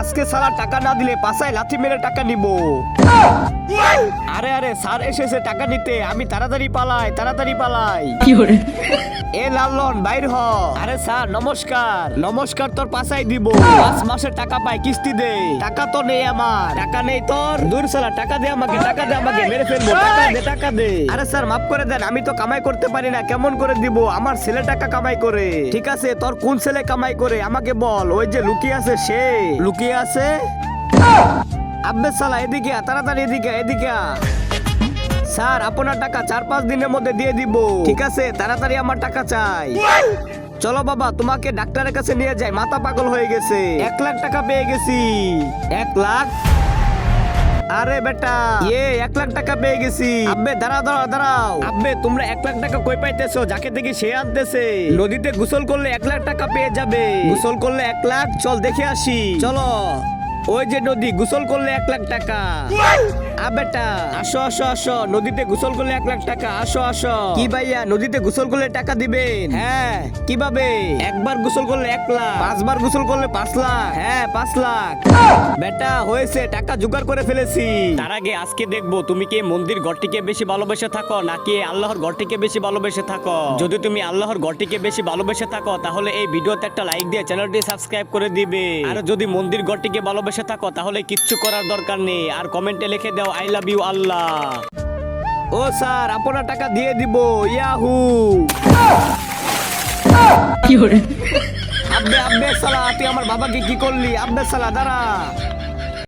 আজকে সালা টাকা না দিলে পাছায় লাথি মেরে টাকা নিব। আরে আরে স্যার এসেছে টাকা নিতে, আমি তাড়াতাড়ি পালাই। এ লালন বাইর হ। আরে স্যার নমস্কার। নমস্কার তোর পাছায় দিব। 5 মাসের টাকা পাই, কিস্তি দে। টাকা তো নেই আমার। টাকা নেই তোর? দূর সালা, টাকা দে আমাকে, মেরে ফেলবো। টাকা দে। আরে স্যার মাফ করে দেন, আমি তো কামাই করতে পারি না, কেমন করে দিব? আমার ছেলে টাকা কামাই করে। ঠিক আছে, তোর কোন ছেলে কামাই করে আমাকে বল। ওই যে লুকিয়ে আছে, সে লুকিয়ে আছে। আব্বে সালা এদিকে আ, তাড়াতাড়ি এদিকে আ। স্যার আপনার টাকা 4-5 দিনের মধ্যে দিয়ে দিব। ঠিক আছে, তাড়াতাড়ি আমার টাকা চাই। চলো বাবা, তোমাকে ডাক্তারের কাছে নিয়ে যাই, মাথা পাগল হয়ে গেছে। 1 লাখ টাকা পেয়ে গেছি। 1 লাখ? আরে বেটা, 1 লাখ টাকা পেয়ে গেছি। আব্বে দাঁড়াও। আব্বে তোমরা 1 লাখ টাকা কই পাইতেছো? যাকে দেখি সে আনতেছে। নদীতে গোসল করলে 1 লাখ টাকা পেয়ে যাবে। গোসল করলে 1 লাখ? চল দেখে আসি, চলো। ওই যে নদী, গোসল করলে 1 লাখ টাকা। বেটা আসো, নদীতে গোসল করলে 1 লাখ টাকা। আসো। কি ভাইয়া, নদীতে গোসল করলে টাকা দিবেন? হ্যাঁ। কিভাবে? একবার গোসল করলে 1 লাখ, 5 বার গোসল করলে 5 লাখ। হ্যাঁ 5 লাখ। বেটা হয়েছে, টাকা জোগাড় করে ফেলেছি। তার আগে আজকে দেখবো তুমি কি মন্দির ঘরটিকে বেশি ভালোবেসে থাকো নাকি আল্লাহর ঘরটিকে বেশি ভালোবেসে থাকো। যদি তুমি আল্লাহর ঘরটিকে বেশি ভালোবেসে থাকো তাহলে এই ভিডিওতে একটা লাইক দিয়ে চ্যানেলটি সাবস্ক্রাইব করে দিবে। আর যদি মন্দির ঘরটিকে ভালোবেসে থাকো তাহলে কিচ্ছু করার দরকার নেই, আর কমেন্টে লিখে দাও আই লাভ ইউ আল্লাহ। ও স্যার, আপনার টাকা দিয়ে দিব। ইয়াহু। আব্বে সালা, তুই আমার বাবাকে কি করলি? আব্বে সালা দাঁড়া।